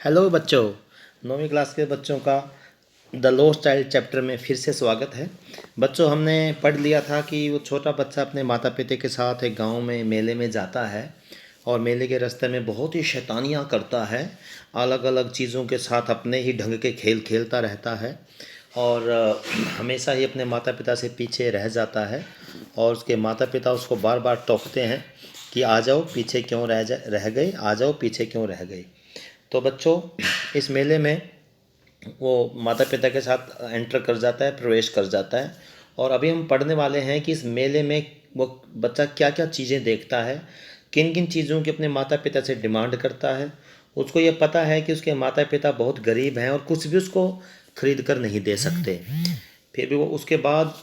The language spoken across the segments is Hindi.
हेलो बच्चों। 9वीं क्लास के बच्चों का द लॉस्ट चाइल्ड चैप्टर में फिर से स्वागत है। बच्चों, हमने पढ़ लिया था कि वो छोटा बच्चा अपने माता पिता के साथ एक गांव में मेले में जाता है और मेले के रास्ते में बहुत ही शैतानियाँ करता है। अलग अलग चीज़ों के साथ अपने ही ढंग के खेल खेलता रहता है और हमेशा ही अपने माता पिता से पीछे रह जाता है और उसके माता पिता उसको बार बार टोकते हैं कि आ जाओ पीछे क्यों रह गए, आ जाओ पीछे क्यों रह गए। तो बच्चों, इस मेले में वो माता पिता के साथ एंटर कर जाता है, प्रवेश कर जाता है। और अभी हम पढ़ने वाले हैं कि इस मेले में वो बच्चा क्या क्या चीज़ें देखता है, किन किन चीज़ों की अपने माता पिता से डिमांड करता है। उसको ये पता है कि उसके माता पिता बहुत गरीब हैं और कुछ भी उसको खरीद कर नहीं दे सकते। फिर भी वो उसके बाद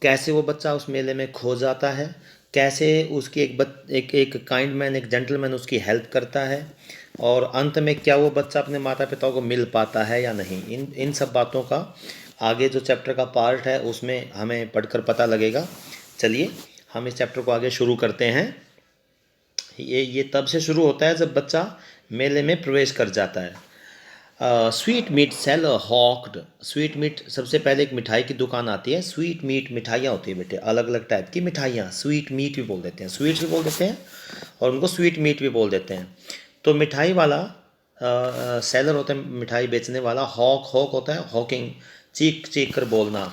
कैसे वो बच्चा उस मेले में खो जाता है, कैसे उसकी एक काइंड मैन, एक जेंटलमैन उसकी हेल्प करता है और अंत में क्या वो बच्चा अपने माता पिता को मिल पाता है या नहीं। इन इन सब बातों का आगे जो चैप्टर का पार्ट है उसमें हमें पढ़कर पता लगेगा। चलिए हम इस चैप्टर को आगे शुरू करते हैं। ये तब से शुरू होता है जब बच्चा मेले में प्रवेश कर जाता है। Sweet meat seller hawked. Sweet meat, सबसे पहले एक मिठाई की दुकान आती है। स्वीट मीट मिठाइयाँ होती है बेटे, अलग अलग टाइप की मिठाइयाँ। स्वीट मीट भी बोल देते हैं, स्वीट्स भी बोल देते हैं और उनको स्वीट मीट भी बोल देते हैं। तो मिठाई वाला सेलर होता है, मिठाई बेचने वाला। हॉक, हॉक होता है हॉकिंग, चीख चीख कर बोलना।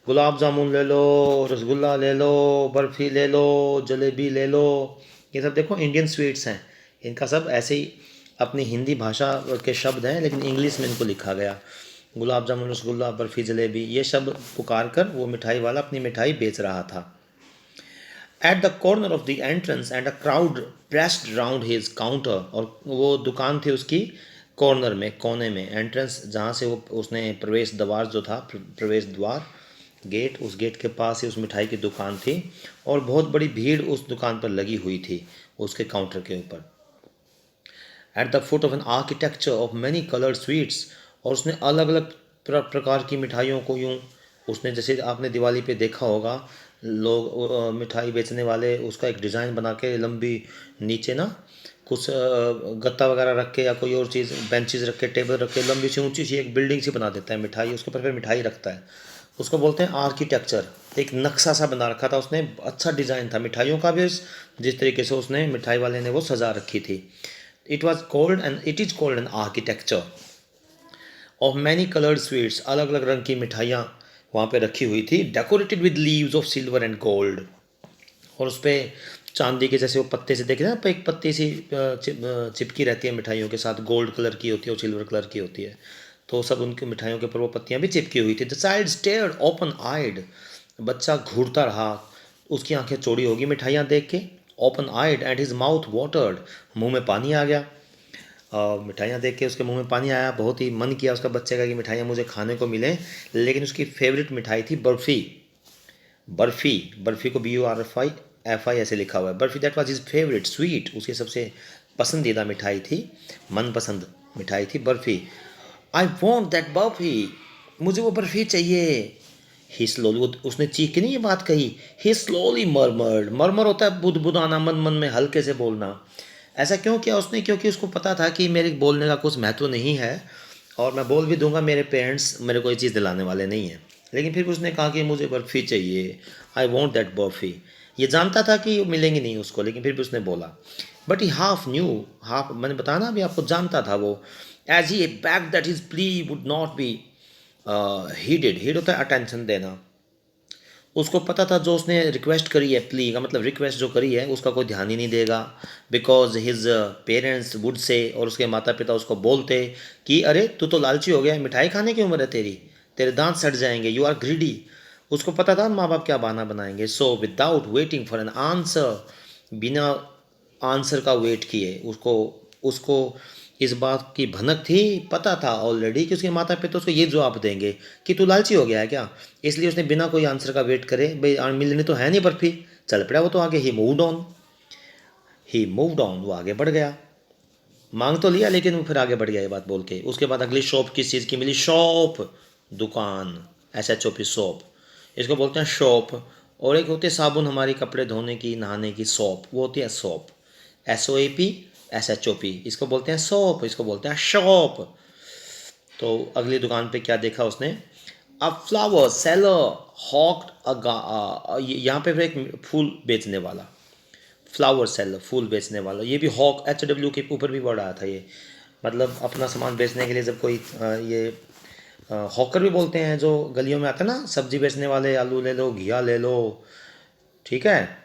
गुलाब जामुन ले लो, रसगुल्ला ले लो, बर्फ़ी ले लो, जलेबी ले लो। ये सब देखो इंडियन स्वीट्स हैं। इनका सब ऐसे ही अपनी हिंदी भाषा के शब्द हैं लेकिन इंग्लिश में इनको लिखा गया। गुलाब जामुन, रसगुल्ला, बर्फ़ी, जलेबी, ये शब्द पुकार कर वो मिठाई वाला अपनी मिठाई बेच रहा था। At the corner of the entrance and a crowd pressed round his counter. और वो दुकान थी उसकी कॉर्नर में, कोने में। एंट्रेंस जहाँ से वो उसने प्रवेश द्वार जो था, प्रवेश द्वार, गेट, उस गेट के पास ही उस मिठाई की दुकान थी और बहुत बड़ी भीड़ उस दुकान पर लगी हुई थी, उसके काउंटर के ऊपर। At the foot of an architecture of many coloured sweets. और उसने अलग अलग प्रकार की मिठाइयों को यूँ, उसने जैसे आपने दिवाली पे देखा होगा, लोग मिठाई बेचने वाले उसका एक डिज़ाइन बना के लंबी, नीचे ना कुछ गत्ता वगैरह रख के या कोई और चीज़, बेंचेस रख के, टेबल रख के, लंबी सी ऊंची सी एक बिल्डिंग सी बना देता है मिठाई, उसके ऊपर फिर मिठाई रखता है। उसको बोलते हैं आर्किटेक्चर। एक नक्शा सा बना रखा था उसने, अच्छा डिज़ाइन था मिठाइयों का भी, जिस तरीके से उसने मिठाई वाले ने वो सजा रखी थी। It is called an architecture of many coloured sweets. अलग अलग रंग की मिठाइयाँ वहाँ पे रखी हुई थी। Decorated with leaves of silver and gold. और उस पर चांदी के जैसे वो पत्ते से देखे ना, एक पत्ती सी चिपकी रहती है मिठाइयों के साथ, गोल्ड कलर की होती है और सिल्वर कलर की होती है। तो सब उनकी मिठाइयों के ऊपर वो पत्तियाँ भी चिपकी हुई थी। द चाइल्ड स्टेयर्ड ओपन आइड। बच्चा घूरता रहा, उसकी आंखें चौड़ी होगी मिठाइयाँ देख के। Open eyed and his mouth watered. मुंह में पानी आ गया। मिठाइयाँ देख के उसके मुंह में पानी आया, बहुत ही मन किया उसका बच्चे का कि मिठाइयाँ मुझे खाने को मिलें। लेकिन उसकी फेवरेट मिठाई थी बर्फ़ी। बर्फ़ी, बर्फ़ी को BURFI ऐसे लिखा हुआ है। Barfi, that was his favourite sweet. उसकी सबसे पसंदीदा मिठाई थी, मनपसंद मिठाई थी barfi. I want that barfi. मुझे वो बर्फ़ी चाहिए। ही स्लोली, उसने चीख के नहीं ये बात कही। ही स्लोली मरमर्ड। मरमर होता है बुदबुदाना, मन मन में हल्के से बोलना। ऐसा क्यों किया उसने? क्योंकि उसको पता था कि मेरे बोलने का कुछ महत्व नहीं है और मैं बोल भी दूंगा, मेरे पेरेंट्स मेरे को ये चीज़ दिलाने वाले नहीं हैं। लेकिन फिर उसने कहा कि मुझे बर्फ़ी चाहिए, आई वॉन्ट दैट बर्फ़ी। ये जानता था कि मिलेंगी नहीं उसको, लेकिन फिर भी उसने बोला। But he half knew, half मैंने बताया ना अभी आपको, जानता था वो। As he back that his plea would not be heeded. Heed होता है अटेंशन देना। उसको पता था जो उसने रिक्वेस्ट करी है, प्ली का मतलब रिक्वेस्ट जो करी है, उसका कोई ध्यान ही नहीं देगा। Because his parents would say, और उसके माता पिता उसको बोलते कि अरे तू तो लालची हो गया है, मिठाई खाने की उम्र है तेरी, तेरे दांत सड़ जाएंगे, यू आर ग्रीडी। उसको पता था माँ बाप क्या बहाना बनाएंगे। So without waiting for an answer, बिना आंसर का वेट किए, उसको उसको इस बात की भनक थी, पता था ऑलरेडी कि उसके माता पिता उसको ये जवाब देंगे कि तू लालची हो गया है क्या। इसलिए उसने बिना कोई आंसर का वेट करे, भाई मिलनी तो है नहीं बर्फी, चल पड़ा वो तो आगे। ही मूव्ड ऑन, वो आगे बढ़ गया। मांग तो लिया लेकिन वो फिर आगे बढ़ गया ये बात बोल के। उसके बाद अगली शॉप किस चीज़ की मिली? शॉप, दुकान, SHOP, शॉप। इसको बोलते हैं शॉप। और एक होती है साबुन हमारी कपड़े धोने की, नहाने की, सॉप, वो होती है सॉप, SOAP। SHOP, इसको बोलते हैं सोप, इसको बोलते हैं शॉप। तो अगली दुकान पे क्या देखा उसने, अ फ्लावर सेलर हॉक्ड यहाँ पे फिर एक फूल बेचने वाला, फ्लावर सेलर फूल बेचने वाला, ये भी हॉक HW के ऊपर भी वर्ड आया था ये, मतलब अपना सामान बेचने के लिए जब कोई ये हॉकर भी बोलते हैं जो गलियों में आते हैं ना, सब्जी बेचने वाले, आलू ले लो, घिया ले लो, ठीक है,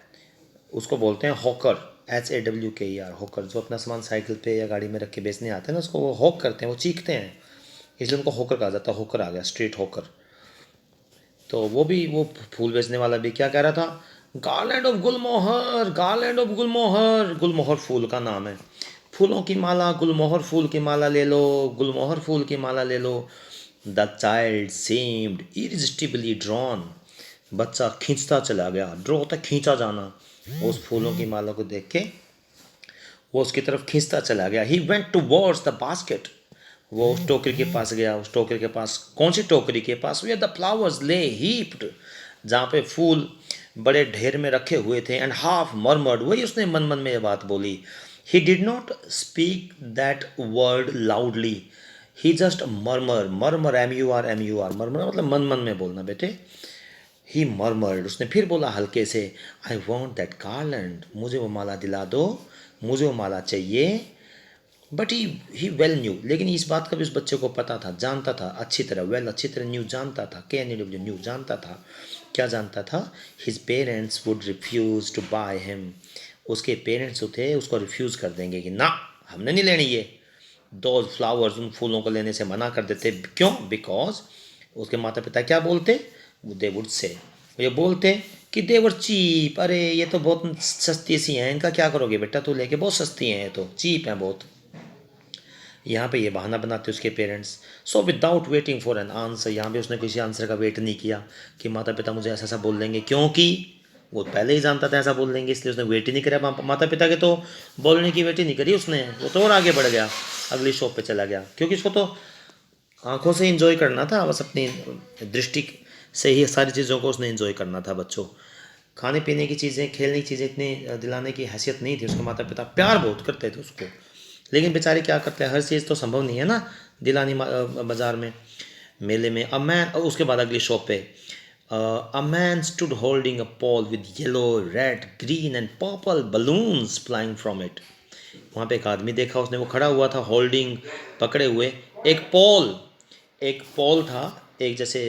उसको बोलते हैं हॉकर, HAWKER हॉकर, जो अपना सामान साइकिल पे या गाड़ी में रख के बेचने आते हैं ना, उसको वो हॉक करते हैं, वो चीखते हैं, इसलिए उनको हॉकर कहा जाता है, हॉकर आ गया, स्ट्रीट हॉकर। तो वो फूल बेचने वाला भी क्या कह रहा था, garland of gulmohar, garland of gulmohar, gulmohar फूल का नाम है, फूलों की माला, गुलमोहर फूल की माला ले लो, गुलमोहर फूल की माला ले लो। The child seemed irresistibly drawn, बच्चा खींचता चला गया, ड्रॉ होता है खींचा जाना, उस फूलों की माला को देख के वो उसकी तरफ खींचता चला गया। He went towards the basket, वो उस टोकरी के पास गया, उस टोकरी के पास, कौन सी टोकरी के पास, वेयर द फ्लावर्स ले हीप्ड, जहाँ पे फूल बड़े ढेर में रखे हुए थे, एंड हाफ मर्मर्ड, वही उसने मन मन में ये बात बोली। He did not speak that word loudly, he just murmur, murmur MUR, murmur मतलब मन मन में बोलना बेटे। ही मर्मर्ड, उसने फिर बोला हल्के से, आई वॉन्ट दैट गार्लैंड, मुझे वो माला दिला दो, मुझे वो माला चाहिए। बट ही वेल न्यू, लेकिन इस बात का भी उस बच्चे को पता था, जानता था अच्छी तरह, वेल अच्छी तरह न्यू जानता था, KNEW न्यू जानता था, क्या जानता था, his parents would refuse to buy him, उसके पेरेंट्स जो थे उसको रिफ्यूज़ कर देंगे कि ना हमने नहीं लेनी ये, दो फ्लावर्स, उन फूलों को लेने से मना कर देते, क्यों, बिकॉज उसके माता पिता क्या बोलते, दे वुड से, ये बोलते कि दे वर चीप, अरे ये तो बहुत सस्ती सी हैं, इनका क्या करोगे बेटा, तू लेके, बहुत सस्ती हैं ये तो, चीप हैं बहुत। यहाँ पे ये बहाना बनाते उसके parents. So without waiting for an answer, यहाँ पे उसने किसी आंसर का वेट नहीं किया कि माता पिता मुझे ऐसा ऐसा बोल देंगे, क्योंकि वो पहले ही जानता था ऐसा बोल देंगे, इसलिए उसने वेट ही नहीं करा, माता पिता के तो बोलने की वेट ही नहीं करी उसने, वो तो और आगे बढ़ गया, अगली शॉप पे चला गया, क्योंकि उसको तो आंखों से इंजॉय करना था, बस अपनी दृष्टि से ही सारी चीज़ों को उसने इंजॉय करना था। बच्चों, खाने पीने की चीज़ें, खेलने की चीज़ें इतनी दिलाने की हैसियत नहीं थी, उसके माता पिता प्यार बहुत करते थे उसको, लेकिन बेचारे क्या करते हैं, हर चीज़ तो संभव नहीं है ना दिलानी बाज़ार में, मेले में। अ मैन, उसके बाद अगली शॉप पे, a man stood holding a Paul with yellow, red, green and purple balloons flying from it, वहाँ पे एक आदमी देखा उसने, वो खड़ा हुआ था होल्डिंग, पकड़े हुए एक पॉल, एक पॉल था, एक जैसे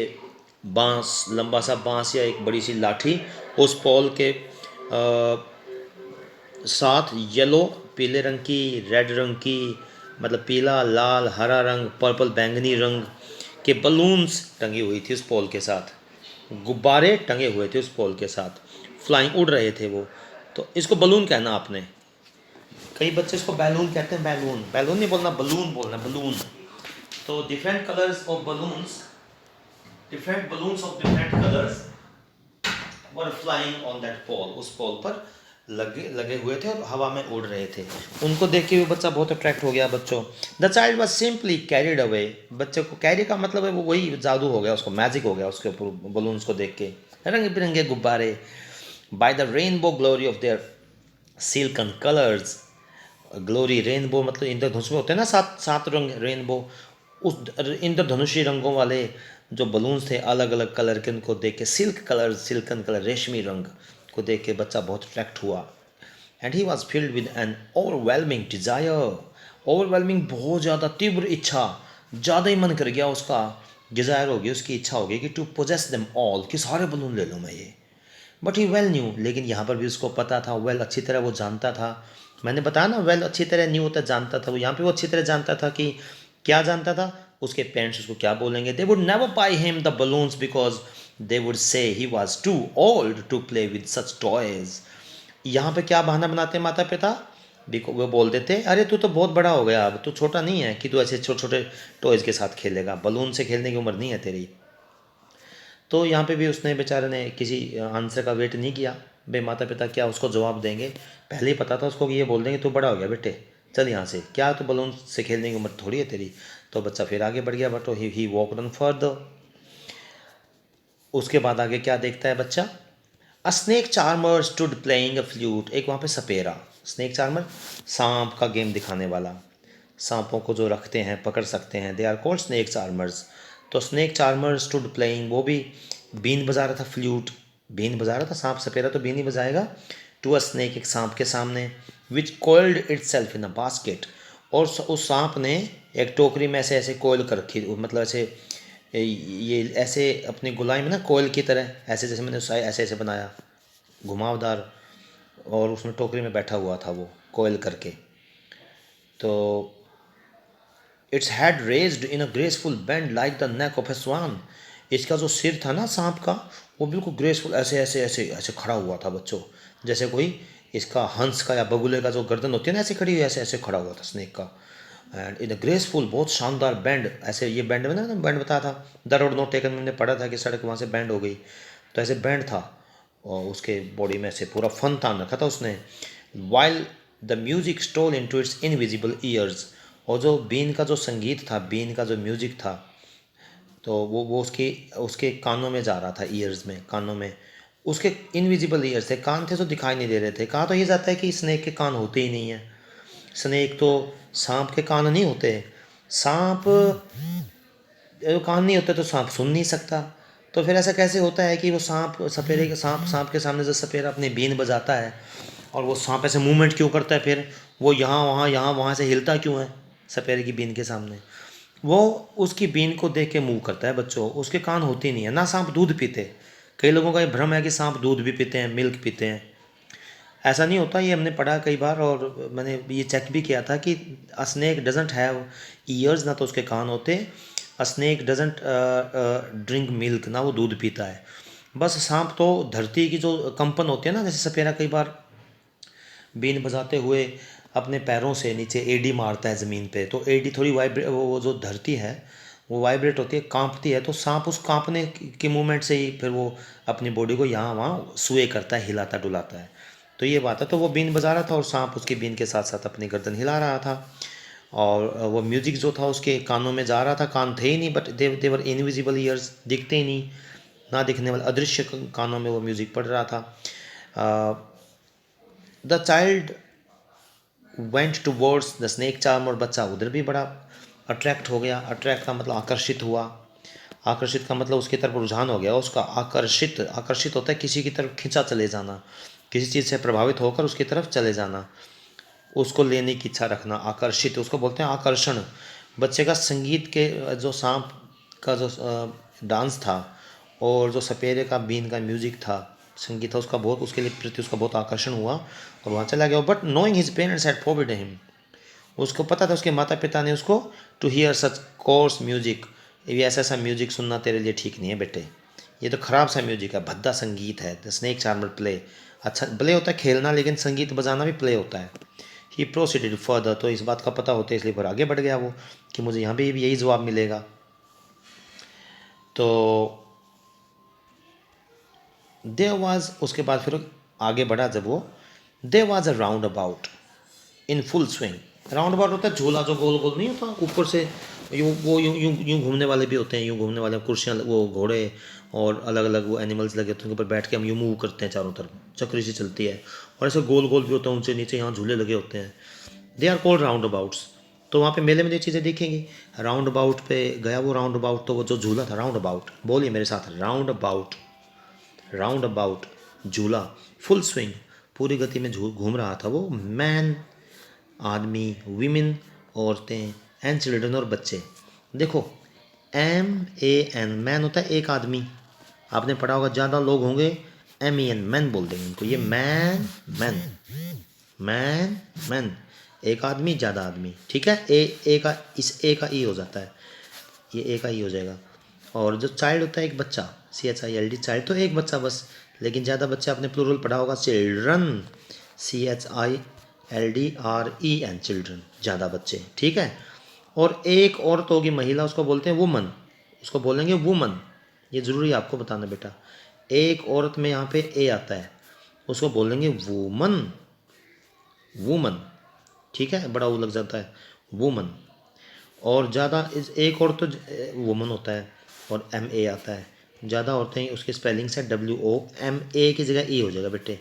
बांस, लंबा सा बांस या एक बड़ी सी लाठी, उस पॉल के साथ येलो, पीले रंग की, रेड रंग की, मतलब पीला, लाल, हरा रंग, पर्पल, बैंगनी रंग के बलून्स टंगी हुई थी उस पॉल के साथ, गुब्बारे टंगे हुए थे उस पॉल के साथ, फ्लाइंग, उड़ रहे थे वो। तो इसको बलून कहना आपने, कई बच्चे इसको बैलून कहते हैं, बैलून, बैलून नहीं बोलना, बलून बोलना, बलून। तो different colours of balloons, different balloons of different colours were flying on that Paul, उस पॉल पर लगे लगे हुए थे और हवा में उड़ रहे थे। उनको देख के भी बच्चा बहुत अट्रैक्ट हो गया। बच्चों, the child was simply carried away, बच्चे को कैरी का मतलब है वो वही जादू हो गया, उसको मैजिक हो गया उसके ऊपर बलून्स को देख के, रंग बिरंगे गुब्बारे, by the rainbow glory of their silken colours, glory, rainbow मतलब इंद्रधनुष में होते हैं ना सात सात रंग, रेनबो, उस इंद्रधनुषी रंगों वाले जो बलून्स थे अलग अलग कलर के, उनको देख के, सिल्क कलर, सिल्कन कलर, रेशमी रंग को देख के बच्चा बहुत अट्रैक्ट हुआ। And he was filled with N overwhelming desire, overwhelming बहुत ज़्यादा तीव्र इच्छा, ज़्यादा ही मन कर गया उसका, डिज़ायर होगी, उसकी इच्छा होगी कि टू पोजेस देम ऑल, कि सारे बलून ले लूँ मैं ये। बट ही वेल न्यू, लेकिन यहाँ पर भी उसको पता था, वेल अच्छी तरह वो जानता था, मैंने बताया ना वेल अच्छी तरह न्यू होता जानता था, वो यहाँ पे वो अच्छी तरह जानता था कि क्या जानता था, उसके पेरेंट्स उसको क्या बोलेंगे, they would never buy him the balloons because they would say he was too old to play with such toys. यहाँ पे क्या बहाना बनाते हैं माता पिता, वो बोल देते अरे तू तो बहुत बड़ा हो गया, अब तू छोटा नहीं है कि तू ऐसे छोटे छोटे टॉयज़ के साथ खेलेगा, बलून से खेलने की उम्र नहीं है तेरी। तो यहाँ पे भी उसने बेचारे ने किसी आंसर का वेट नहीं किया, भाई माता पिता क्या उसको जवाब देंगे, पहले ही पता था उसको कि ये बोल देंगे तू बड़ा हो गया बेटे, चल यहाँ से, क्या तो बलून से खेलने की उम्र थोड़ी है तेरी। तो बच्चा फिर आगे बढ़ गया, but he walked on further. उसके बाद आगे क्या देखता है बच्चा, अ snake charmer stood playing a flute, एक वहाँ पे सपेरा, स्नेक चार्मर सांप का गेम दिखाने वाला, सांपों को जो रखते हैं पकड़ सकते हैं, they are called snake charmers. तो स्नेक चार्मर स्टूड प्लेइंग, वो भी बीन बजा रहा था, फ्लूट, बीन बजा रहा था, सांप सपेरा तो बीन ही बजाएगा, टू अ स्नेक, एक सांप के सामने, which coiled its self in a basket, और उस सांप ने एक टोकरी में ऐसे ऐसे कोयल कर रखी, मतलब ऐसे ये ऐसे अपनी गुलाई में ना कोयल की तरह ऐसे, जैसे मैंने ऐसे ऐसे बनाया घुमावदार, और उसमें टोकरी में बैठा हुआ था वो कोयल करके। तो its had raised in a graceful bend like the neck of a swan, इसका जो सिर था ना सांप का, वो बिल्कुल ग्रेसफुल ऐसे ऐसे ऐसे ऐसे खड़ा हुआ था बच्चों, जैसे कोई इसका हंस का या बगुले का जो गर्दन होती है ना ऐसे खड़ी हुई, ऐसे ऐसे खड़ा हुआ था स्नेक का। एंड इन अ ग्रेसफुल, बहुत शानदार बैंड, ऐसे ये बैंड में ना बैंड बताया था, द रोड नॉट टेकन, मैंने पढ़ा था कि सड़क वहाँ से बैंड हो गई, तो ऐसे बैंड था और उसके बॉडी में से पूरा फन तान रखा था उसने। While the music stole into its invisible ears, और जो बीन का जो संगीत था, बीन का जो म्यूजिक था, तो वो उसके उसके कानों में जा रहा था, ईयर्स में, कानों में, उसके इनविजिबल ईयर्स थे, कान थे जो दिखाई नहीं दे रहे थे। कहा तो ये जाता है कि स्नेक के कान होते ही नहीं है, स्नेक तो, सांप के कान नहीं होते, सांप कान नहीं होते तो सांप सुन नहीं सकता। तो फिर ऐसा कैसे होता है कि वो सांप सपेरे के सांप के सामने जब सपेरा अपनी बीन बजाता है और वो सांप ऐसे मूवमेंट क्यों करता है, फिर वो यहाँ वहाँ से हिलता क्यों है सपेरे की बीन के सामने, वो उसकी बीन को देख के मूव करता है बच्चों, उसके कान होते नहीं है ना। सांप दूध पीते, कई लोगों का ये भ्रम है कि सांप दूध भी पीते हैं, मिल्क पीते हैं, ऐसा नहीं होता, ये हमने पढ़ा कई बार और मैंने ये चेक भी किया था कि अ स्नेक डजंट हैव ईयर्स, ना तो उसके कान होते, अ स्नेक डजंट ड्रिंक मिल्क, ना वो दूध पीता है। बस सांप तो धरती की जो कंपन होती है ना, जैसे सपेरा कई बार बीन बजाते हुए अपने पैरों से नीचे एडी मारता है ज़मीन पे, तो एडी थोड़ी वाइब्रेट, वो जो धरती है वो वाइब्रेट होती है, कांपती है, तो सांप उस कांपने के मूवमेंट से ही फिर वो अपनी बॉडी को यहाँ वहाँ स्वे करता है, हिलाता डुलाता है। तो ये बात है, तो वो बीन बजा रहा था और सांप उसकी बीन के साथ साथ अपनी गर्दन हिला रहा था, और वो म्यूजिक जो था उसके कानों में जा रहा था, कान थे ही नहीं, बट देवर इनविजिबल ईयर्स, दिखते ही नहीं, ना दिखने वाले अदृश्य कानों में वो म्यूजिक पड़ रहा था। The child went towards the snake charm, और बच्चा उधर भी बड़ा अट्रैक्ट हो गया, अट्रैक्ट का मतलब आकर्षित हुआ, आकर्षित का मतलब उसकी तरफ रुझान हो गया उसका, आकर्षित, आकर्षित होता है किसी की तरफ खिंचा चले जाना, किसी चीज़ से प्रभावित होकर उसकी तरफ चले जाना, उसको लेने की इच्छा रखना, आकर्षित, उसको बोलते हैं आकर्षण। बच्चे का संगीत के जो सांप का जो डांस था और जो सपेरे का बीन का म्यूजिक था, संगीत था, उसका बहुत, उसके लिए प्रति उसका बहुत आकर्षण हुआ और वहाँ चला गया। But knowing his parents had forbidden him, उसको पता था, उसके माता पिता ने उसको, to hear such coarse music, ये ऐसा ऐसा म्यूजिक सुनना तेरे लिए ठीक नहीं है बेटे, ये तो ख़राब सा म्यूजिक है, भद्दा संगीत है। द स्नेक चार्मर प्ले, अच्छा प्ले होता है खेलना, लेकिन संगीत बजाना भी प्ले होता है। ही प्रोसीडेड फर्दर, तो इस बात का पता होता है इसलिए फिर आगे बढ़ गया वो कि मुझे यहाँ भी यही जवाब मिलेगा। तो देयर वाज, उसके बाद फिर आगे बढ़ा जब वो, there was a roundabout in full swing, roundabout होता है झूला जो गोल गोल नहीं होता, ऊपर से यूँ वो यूँ यूँ यूँ घूमने वाले भी होते हैं, यूँ घूमने वाले कुर्सियाँ, वो घोड़े और अलग अलग वो एनिमल्स लगे होते हैं, उनके ऊपर बैठ के हम यूँ मूव करते हैं, चारों तरफ चक्री सी चलती है, और ऐसे गोल गोल भी होता है, ऊंचे नीचे यहाँ झूले लगे होते हैं, they are called roundabouts. तो वहाँ पे मेले में ये चीज़ें देखेंगी। राउंड अबाउट पे गया वो राउंड अबाउट, तो वो जो झूला था राउंड अबाउट, बोलिए मेरे साथ, राउंड अबाउट, राउंड अबाउट झूला, फुल स्विंग, पूरी गति में घूम रहा था वो, मैन आदमी, वीमेन औरतें, एंड चिल्ड्रन और बच्चे। देखो MAN, मैन होता है एक आदमी, आपने पढ़ा होगा, ज़्यादा लोग होंगे MEN, मैन बोल देंगे उनको, ये मैन, मैन, मैन, मैन, एक आदमी ज़्यादा आदमी, ठीक है, ए का, इस ए का ई हो जाता है, ये ए का ई हो जाएगा। और जो चाइल्ड होता है एक बच्चा, CHILD, चाइल्ड तो एक बच्चा बस, लेकिन ज़्यादा बच्चे आपने प्लूरल पढ़ा होगा, चिल्ड्रन, CHILDREN, चिल्ड्रन, ज़्यादा बच्चे, ठीक है। और एक औरत होगी महिला, उसको बोलते हैं वुमन, उसको बोलेंगे वुमन, ये ज़रूरी है आपको बताना बेटा, एक औरत में यहाँ पे ए आता है, उसको बोलेंगे वुमन, वुमन, ठीक है, बड़ा वो लग जाता है वुमन। और ज़्यादा इस एक औरत तो वुमन होता है और MA आता है, ज़्यादा औरतें उसकी स्पेलिंग से WOMA की जगह ई हो जाएगा बेटे,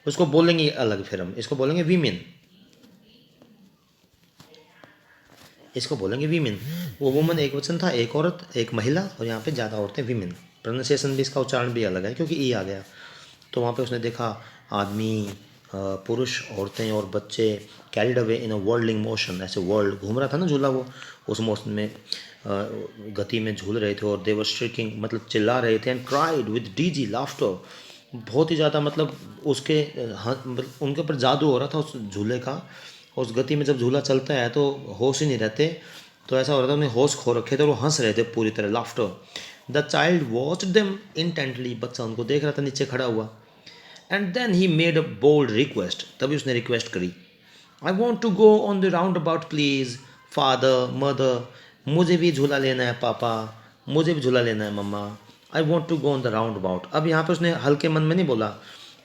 उसको बोलेंगे अलग, फिर हम इसको बोलेंगे वीमेन, इसको बोलेंगे वीमेन। वो वुमन एक वचन था, एक औरत, एक महिला, और यहाँ पे ज़्यादा औरतें वीमेन। प्रोनाउंसिएशन भी, इसका उच्चारण भी अलग है क्योंकि ई आ गया। तो वहाँ पे उसने देखा आदमी, पुरुष, औरतें और बच्चे carried away in a वर्ल्डिंग motion, ऐसे वर्ल्ड घूम रहा था ना झूला वो, उस मोशन में गति में झूल रहे थे। और देवर स्ट्रिकिंग मतलब चिल्ला रहे थे, and cried with DG laughter, बहुत ही ज़्यादा मतलब उसके मतलब उनके ऊपर जादू हो रहा था उस झूले का। उस गति में जब झूला चलता है तो होश ही नहीं रहते, तो ऐसा हो रहा था उन्हें होश खो रखे थे और वो हंस रहे थे पूरी तरह, laughter. The child watch them intently, बच्चा उनको देख रहा था नीचे खड़ा हुआ। And then he made a bold request, तभी उसने रिक्वेस्ट करी, I want to go on the roundabout please father mother, मुझे भी झूला लेना है पापा, मुझे भी झूला लेना है mamma, I want to go on the roundabout. अब यहाँ पे उसने हल्के मन में नहीं बोला,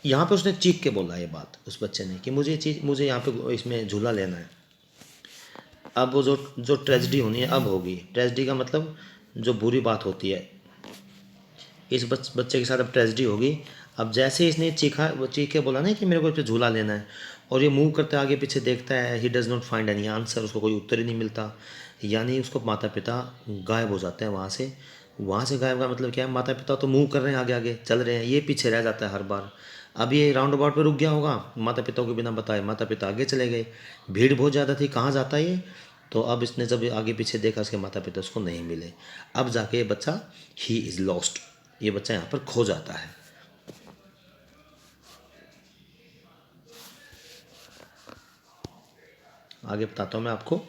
यहाँ पे उसने चीख के बोला ये बात उस बच्चे ने कि मुझे यहाँ पे इसमें झूला लेना है। अब वो जो जो ट्रेजिडी होनी है अब होगी। ट्रेजिडी का मतलब जो बुरी बात होती है, इस बच्चे के साथ अब ट्रेजिडी होगी। अब जैसे इसने चीखा, वो चीख के बोला ना कि मेरे को इस पे झूला लेना है, और ये मूव करते आगे पीछे देखता है, he does not find any answer, उसको कोई उत्तर ही नहीं मिलता। यानी उसको माता पिता गायब हो जाते हैं वहाँ से। वहाँ से गायब का मतलब क्या है, माता पिता तो मूव कर रहे हैं, आगे आगे चल रहे हैं, ये पीछे रह जाता है हर बार। अब ये राउंड अबाउट पर रुक गया होगा, माता पिता को बिना बताए माता पिता आगे चले गए, भीड़ बहुत ज़्यादा थी, कहाँ जाता है ये। तो अब इसने जब आगे पीछे देखा, उसके माता पिता उसको नहीं मिले। अब जाके ये बच्चा, ही इज़ लॉस्ट, ये बच्चा यहाँ पर खो जाता है। आगे बताता हूँ मैं आपको।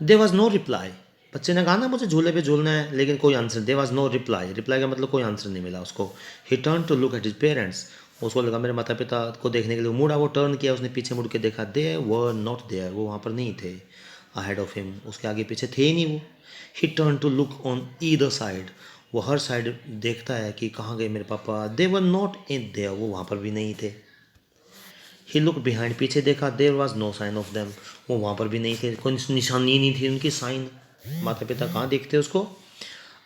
देयर वॉज नो रिप्लाई, बच्चे ने कहा ना मुझे झूले पे झूलना है, लेकिन कोई answer, there was no reply, reply का मतलब कोई आंसर नहीं मिला उसको। He turn to look at his parents, उसको लगा मेरे माता पिता को देखने के लिए मुड़ा, वो टर्न किया, उसने पीछे मुड़ के देखा, दे वर नॉट देयर, वो वहाँ पर नहीं थे। अहेड ऑफ हिम, उसके आगे पीछे थे ही नहीं वो। He turn to look on either side, वो हर साइड देखता है कि कहाँ गए मेरे पापा, दे वर नॉट इन देयर, वो वहाँ पर भी नहीं थे। ही लुक बिहाइंड, पीछे देखा, there was no sign of them, वो वहाँ पर भी नहीं थे, कोई निशानी नहीं थी उनकी, साइन। माता पिता कहाँ देखते उसको।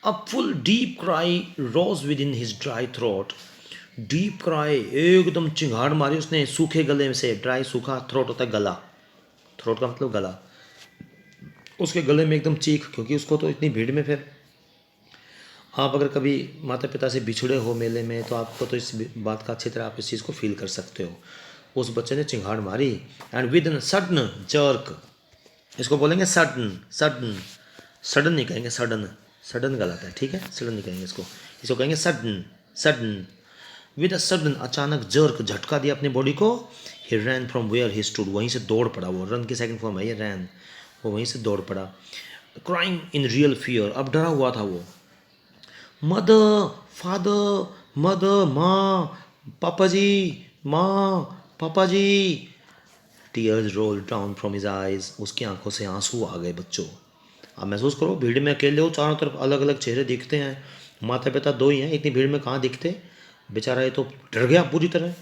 A full deep cry rose within his dry throat, deep cry, एकदम चिंगाड़ मारी उसने सूखे गले में से। ड्राई सूखा, थ्रोट होता है गला, थ्रोट का मतलब गला। उसके गले में एकदम चीख, क्योंकि उसको तो इतनी भीड़ में फिर, आप अगर कभी माता पिता से बिछड़े हो मेले में तो आपको तो इस बात का अच्छी तरह आप इस चीज़ को फील कर सकते हो। उस बच्चे ने चिंगाड़ मारी, and with in sudden jerk, इसको बोलेंगे सडन, सडन, सडन नहीं कहेंगे, सडन, सडन गलत है, ठीक है, सडन नहीं कहेंगे इसको, इसको कहेंगे sudden, sudden. With a sudden, अचानक, जर्क, झटका दिया अपनी बॉडी को। He ran from where he stood, वहीं से दौड़ पड़ा वो, रन की सेकंड फॉर्म है ये रैन, वो वहीं से दौड़ पड़ा। क्राइंग इन रियल फियर, अब डरा हुआ था वो। मदर, फादर, मदर, माँ, पापा जी, माँ, पापा जी। Tears roll down from his eyes, उसकी आंखों से आंसू आ गए बच्चों। आप महसूस करो, भीड़ में अकेले हो, चारों तरफ अलग अलग चेहरे दिखते हैं, माता पिता दो ही हैं, इतनी भीड़ में कहाँ दिखते। बेचारा ये तो डर गया पूरी तरह।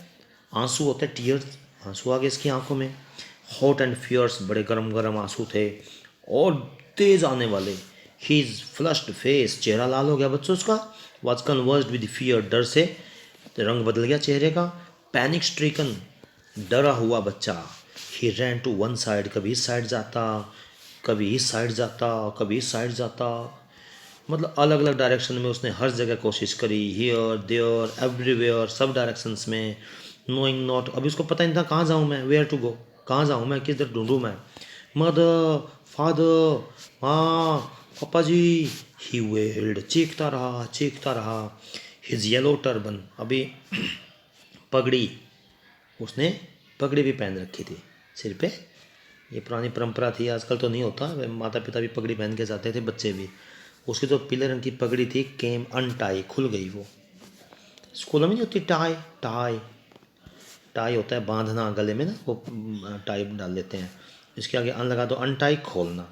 आंसू होते हैं टीयर्स, आंसू आ गए इसकी आंखों में। हॉट एंड फियर्स, बड़े गरम गरम आंसू थे और तेज आने वाले। हीज फ्लश्ड फेस, चेहरा लाल हो गया बच्चों उसका। वॉज कन्वर्स्ड विद फियर, डर से रंग बदल गया चेहरे का। पैनिक स्ट्रिकन, डरा हुआ बच्चा। ही रैन टू वन साइड, कभी इस साइड जाता, कभी इस साइड जाता, कभी इस साइड जाता, मतलब अलग अलग डायरेक्शन में उसने हर जगह कोशिश करी, हियर देयर एवरीवेयर, सब डायरेक्शंस में। नोइंग नॉट, अभी उसको पता नहीं था कहाँ जाऊँ मैं, वेयर टू गो, कहाँ जाऊँ मैं, किधर ढूंढूँ मैं। मदर, फादर, हाँ, पापा जी। ही वेल्ड, चीखता रहा, चीखता रहा। हिज येलो टर्बन, अभी पगड़ी, उसने पगड़ी भी पहन रखी थी सिर पे, ये पुरानी परंपरा थी, आजकल तो नहीं होता, माता पिता भी पगड़ी पहन के जाते थे, बच्चे भी। उसकी जो पीले रंग की पगड़ी थी, केम अनटाई, खुल गई वो। स्कूलों में नहीं होती टाई, टाई, टाई होता है बांधना गले में ना, वो टाई डाल लेते हैं, इसके आगे अन लगा दो, अनटाई खोलना।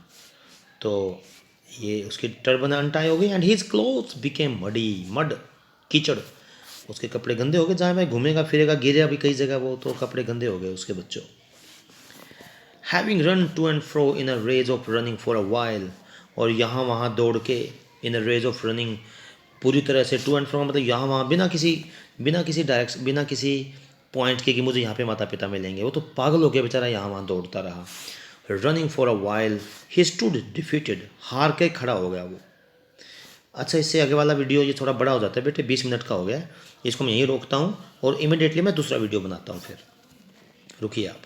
तो ये उसकी टर्बन अनटाई हो गई, and his clothes became muddy, mud, कीचड़, उसके कपड़े गंदे हो गए, जहाँ मैं घूमेगा फिरेगा गिरेगा भी कई जगह वो, तो कपड़े गंदे हो गए उसके बच्चों। Having run to and fro in a rage of running for a while, और यहाँ वहाँ दौड़ के, in a rage of running, पूरी तरह से टू एंड फ्रो मतलब यहाँ वहाँ बिना किसी डायरेक्ट बिना किसी पॉइंट के कि मुझे यहाँ पे माता पिता मिलेंगे। वो तो पागल हो गया बेचारा, यहाँ वहाँ दौड़ता रहा। Running for a while he stood defeated, हार के खड़ा हो गया वो। अच्छा, इससे आगे वाला वीडियो ये थोड़ा बड़ा हो जाता है बेटे, 20 मिनट का हो गया है, इसको मैं यहीं रोकता हूँ और इमिडिएटली मैं दूसरा वीडियो बनाता हूँ। फिर रुकिए आप।